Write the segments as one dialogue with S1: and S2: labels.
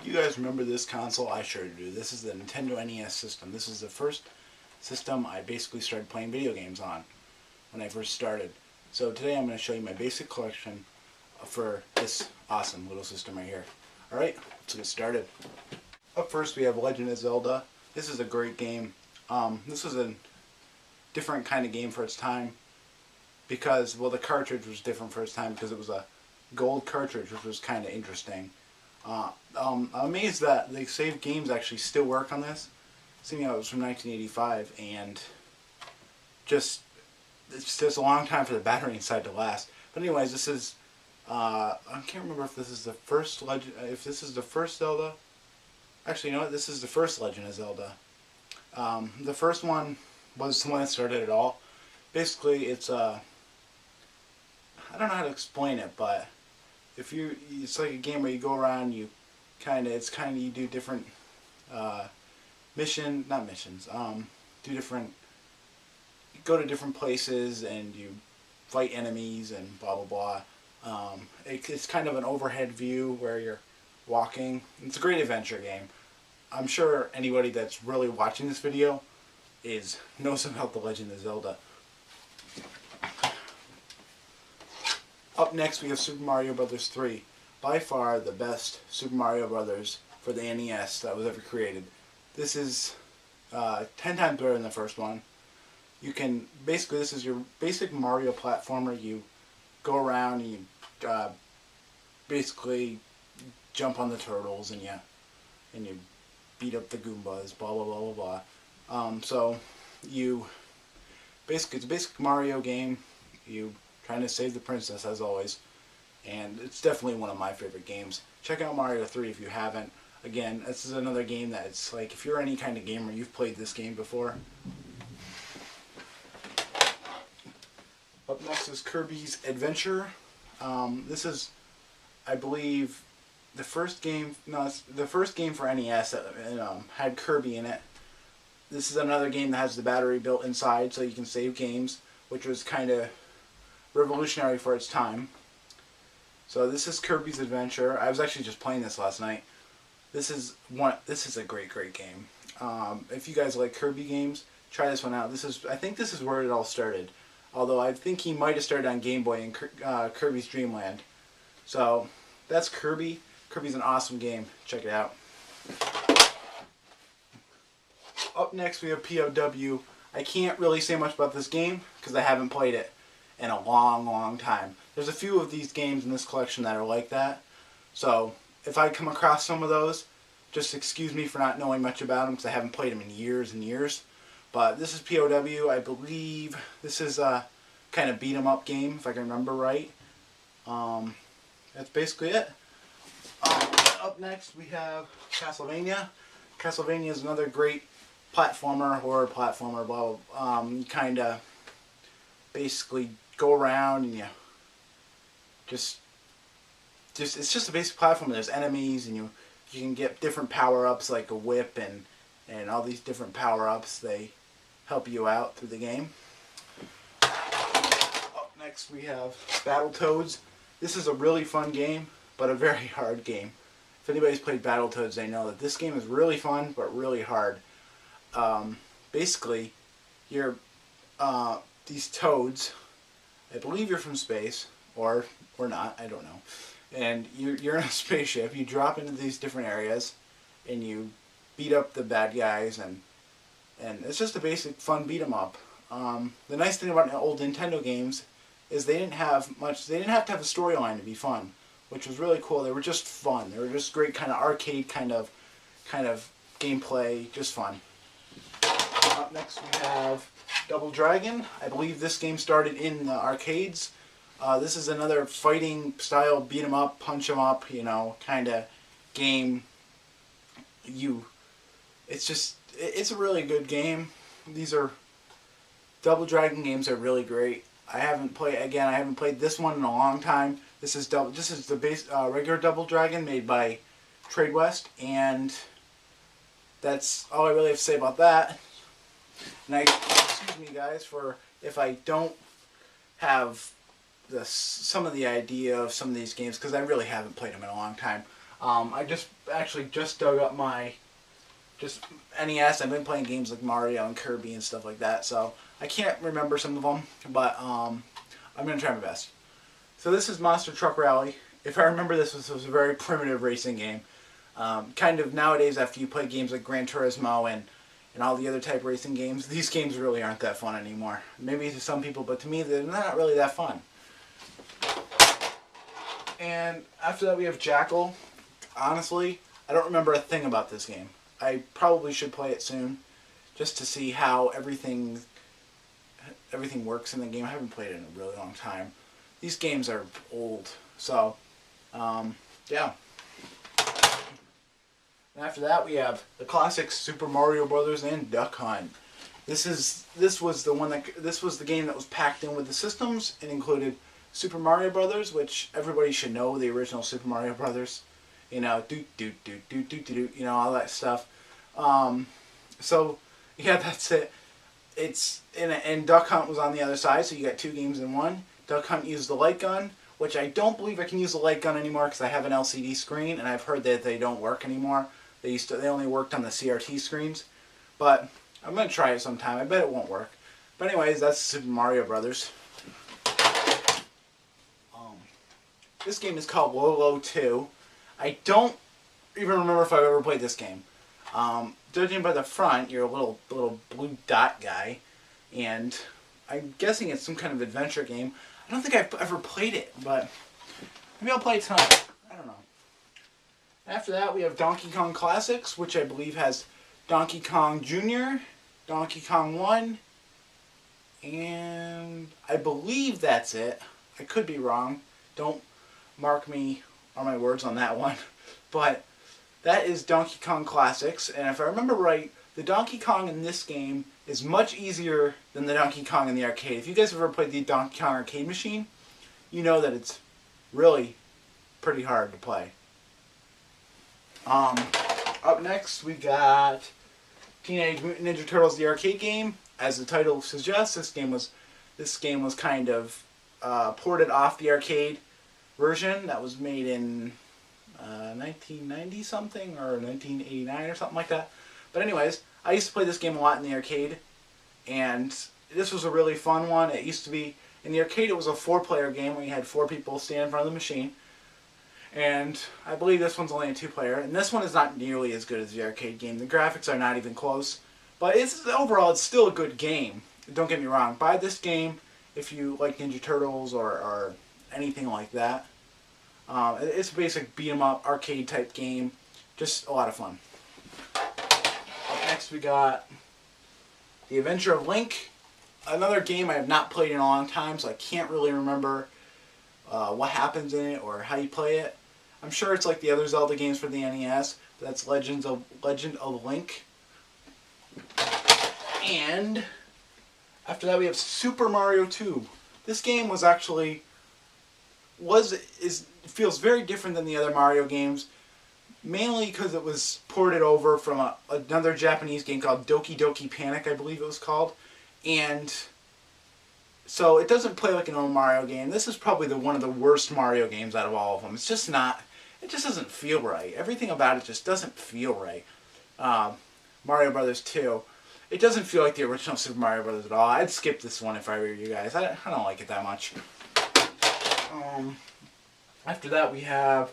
S1: You guys remember this console? I sure do. This is the Nintendo NES system. This is the first system I basically started playing video games on when I first started. So today I'm going to show you my basic collection for this awesome little system right here. Alright, let's get started. Up first we have Legend of Zelda. This is a great game. This was a different kind of game for its time because, well, the cartridge was different for its time because it was a gold cartridge, which was kind of interesting. I'm amazed that the save games actually still work on this, seeing how it was from 1985, and it's just a long time for the battery inside to last. But anyways, this is I can't remember if this is the first Legend, if this is the first Zelda. Actually, you know what? This is the first Legend of Zelda. The first one was the one that started it all. Basically, it's I don't know how to explain it, but it's like a game where you go around, you do different you go to different places and you fight enemies and blah blah blah. It's kind of an overhead view where you're walking. It's a great adventure game. I'm sure anybody that's really watching this video knows about the Legend of Zelda. Up next we have Super Mario Bros. 3. By far the best Super Mario Bros. For the NES that was ever created. This is 10 times better than the first one. This is your basic Mario platformer. You go around and you basically jump on the turtles and you beat up the Goombas, blah blah blah blah blah. It's a basic Mario game. You trying to save the princess as always, and it's definitely one of my favorite games. Check out Mario 3 if you haven't. Again, this is another game that it's like, if you're any kind of gamer, you've played this game before. Up next is Kirby's Adventure. This is, I believe, the first game. No, it's the first game for NES that had Kirby in it. This is another game that has the battery built inside, so you can save games, which was kind of revolutionary for its time. So this is Kirby's Adventure. I was actually just playing this last night. This is a great game. If you guys like Kirby games, try this one out. I think this is where it all started. Although I think he might have started on Game Boy in Kirby's Dream Land. So that's Kirby. Kirby's an awesome game. Check it out. Up next we have POW. I can't really say much about this game because I haven't played it in a long time. There's a few of these games in this collection that are like that. So if I come across some of those, just excuse me for not knowing much about them because I haven't played them in years and years. But this is POW. I believe this is a kind of beat 'em up game, if I can remember right. That's basically it. Up next we have Castlevania. Castlevania is another great platformer, horror platformer, blah blah. You kind of basically go around and it's just a basic platform. There's enemies and you can get different power-ups like a whip and all these different power-ups. They help you out through the game. Up next we have Battletoads. This is a really fun game, but a very hard game. If anybody's played Battletoads, they know that this game is really fun, but really hard. Basically, you're these toads. I believe you're from space, or not. I don't know. And you're in a spaceship. You drop into these different areas, and you beat up the bad guys, and it's just a basic fun beat 'em up. The nice thing about old Nintendo games is they didn't have much. They didn't have to have a storyline to be fun, which was really cool. They were just fun. They were just great kind of arcade kind of gameplay, just fun. Up next we have Double Dragon. I believe this game started in the arcades. This is another fighting style beat 'em up, punch 'em up, kind of game. It's a really good game. Double Dragon games are really great. I haven't played this one in a long time. This is the regular Double Dragon made by Trade West, and that's all I really have to say about that. And excuse me guys for if I don't have some of the idea of some of these games, because I really haven't played them in a long time. I just dug up my NES. I've been playing games like Mario and Kirby and stuff like that, so I can't remember some of them, but I'm going to try my best. So this is Monster Truck Rally. If I remember, this was a very primitive racing game. Kind of nowadays, after you play games like Gran Turismo and all the other type racing games, these games really aren't that fun anymore. Maybe to some people, but to me, they're not really that fun. And after that, we have Jackal. Honestly, I don't remember a thing about this game. I probably should play it soon, just to see how everything works in the game. I haven't played it in a really long time. These games are old, so yeah. And after that, we have the classics Super Mario Brothers and Duck Hunt. This was the game that was packed in with the systems. It included Super Mario Brothers, which everybody should know, the original Super Mario Brothers. You know, you know, all that stuff. So yeah, that's it. And Duck Hunt was on the other side, so you got 2 games in one. Duck Hunt used the light gun, which I don't believe I can use the light gun anymore because I have an LCD screen, and I've heard that they don't work anymore. They only worked on the CRT screens, but I'm gonna try it sometime. I bet it won't work. But anyways, that's Super Mario Brothers. This game is called Lolo 2. I don't even remember if I've ever played this game. Judging by the front, you're a little blue dot guy, and I'm guessing it's some kind of adventure game. I don't think I've ever played it, but maybe I'll play it tonight. I don't know. After that, we have Donkey Kong Classics, which I believe has Donkey Kong Jr., Donkey Kong 1, and I believe that's it. I could be wrong. Don't mark me on my words on that one. But that is Donkey Kong Classics, and if I remember right, the Donkey Kong in this game is much easier than the Donkey Kong in the arcade. If you guys have ever played the Donkey Kong arcade machine, you know that it's really pretty hard to play. Up next, we got Teenage Mutant Ninja Turtles, the arcade game. As the title suggests, this game was kind of ported off the arcade version that was made in 1990 something or 1989 or something like that. But anyways, I used to play this game a lot in the arcade, and this was a really fun one. It used to be, in the arcade, it was a 4-player game where you had 4 people stand in front of the machine. And I believe this one's only a 2-player, and this one is not nearly as good as the arcade game. The graphics are not even close, but overall it's still a good game. Don't get me wrong. Buy this game if you like Ninja Turtles or anything like that. It's a basic beat-em-up arcade type game, just a lot of fun. Up next we got The Adventure of Link, another game I have not played in a long time, so I can't really remember what happens in it or how you play it. I'm sure it's like the other Zelda games for the NES, but that's Legend of Link. And after that we have Super Mario 2. This game feels very different than the other Mario games, mainly because it was ported over from another Japanese game called Doki Doki Panic, I believe it was called, and so it doesn't play like an old Mario game. This is probably one of the worst Mario games out of all of them. It's just not. It just doesn't feel right. Everything about it just doesn't feel right. Mario Brothers 2. It doesn't feel like the original Super Mario Brothers at all. I'd skip this one if I were you guys. I don't like it that much. After that we have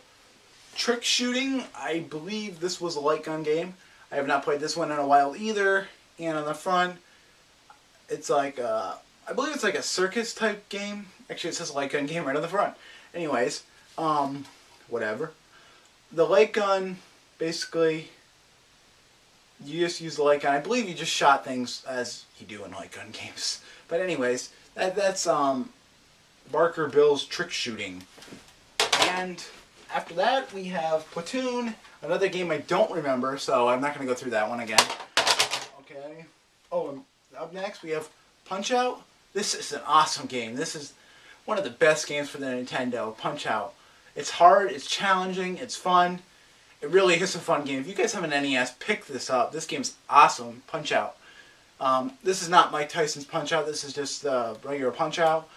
S1: Trick Shooting. I believe this was a light gun game. I have not played this one in a while either. And on the front, it's like I believe it's like a circus type game. Actually, it says light gun game right on the front. Anyways, whatever. The light gun, basically, you just use the light gun. I believe you just shot things as you do in light gun games. But anyways, that's Barker Bill's Trick Shooting. And after that, we have Platoon, another game I don't remember, so I'm not going to go through that one again. Okay. Oh, and up next we have Punch-Out. This is an awesome game. This is one of the best games for the Nintendo, Punch-Out. It's hard, it's challenging, it's fun. It really is a fun game. If you guys have an NES, pick this up. This game's awesome, Punch-Out. This is not Mike Tyson's Punch-Out. This is just regular Punch-Out.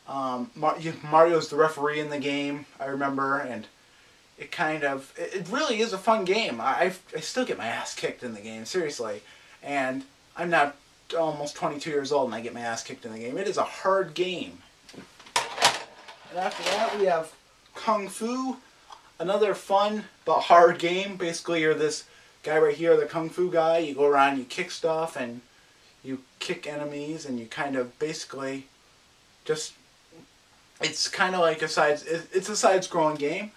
S1: Mario's the referee in the game, I remember, and it really is a fun game. I still get my ass kicked in the game, seriously. And I'm now almost 22 years old and I get my ass kicked in the game. It is a hard game. And after that we have Kung Fu, another fun but hard game. Basically you're this guy right here, the Kung Fu guy. You go around, you kick stuff, and you kick enemies, and you kind of basically just, it's kind of like it's a side-scrolling game.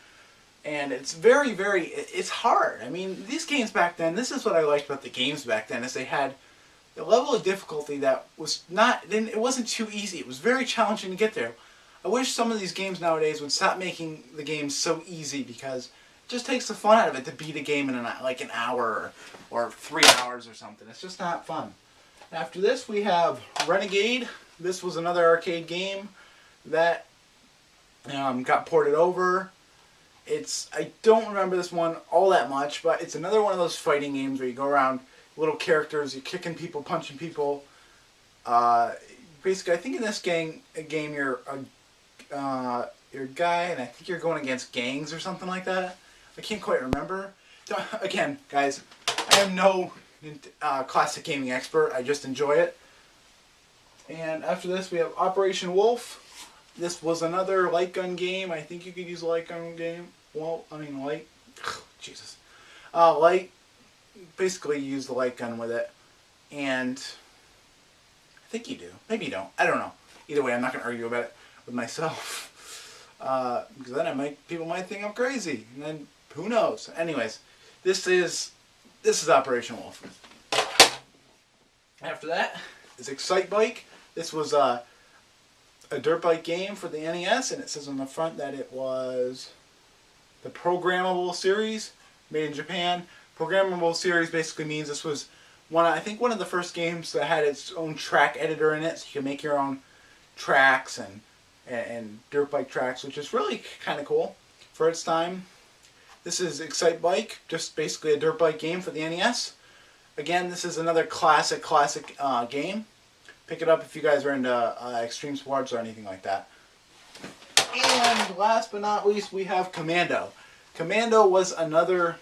S1: And it's it's hard. I mean, these games back then, this is what I liked about the games back then, is they had the level of difficulty that was it wasn't too easy. It was very challenging to get there. I wish some of these games nowadays would stop making the games so easy, because it just takes the fun out of it to beat a game in like an hour or 3 hours or something. It's just not fun. After this, we have Renegade. This was another arcade game that got ported over. I don't remember this one all that much, but it's another one of those fighting games where you go around, little characters, you're kicking people, punching people. Basically, I think in this game you're a guy, and I think you're going against gangs or something like that. I can't quite remember. Again, guys, I am no classic gaming expert. I just enjoy it. And after this, we have Operation Wolf. This was another light gun game. I think you could use a light gun game. Well, I mean, light. Jesus. Light. Basically, you use the light gun with it. And I think you do. Maybe you don't. I don't know. Either way, I'm not going to argue about it with myself. Because then people might think I'm crazy. And then, who knows? Anyways, this is Operation Wolf. After that is Excite Bike. This was a dirt bike game for the NES, and it says on the front that it was the programmable series, made in Japan. Programmable series basically means this was I think one of the first games that had its own track editor in it, so you can make your own tracks and dirt bike tracks, which is really kind of cool for its time. This is Excite Bike, just basically a dirt bike game for the NES. Again, this is another classic game. Pick it up if you guys are into extreme sports or anything like that. And last but not least, we have Commando. Commando was another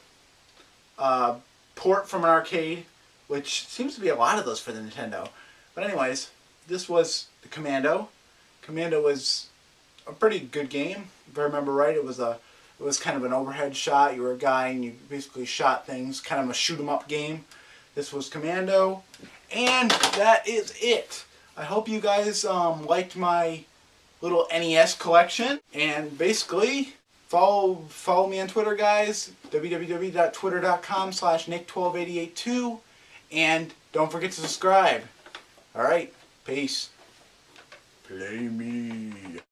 S1: port from an arcade, which seems to be a lot of those for the Nintendo. But anyways, this was the Commando. Commando was a pretty good game. If I remember right, it was kind of an overhead shot. You were a guy and you basically shot things, kind of a shoot 'em up game. This was Commando. And that is it. I hope you guys liked my little NES collection. And basically, follow me on Twitter, guys. www.twitter.com/Nick12882. And don't forget to subscribe. Alright, peace. Play me.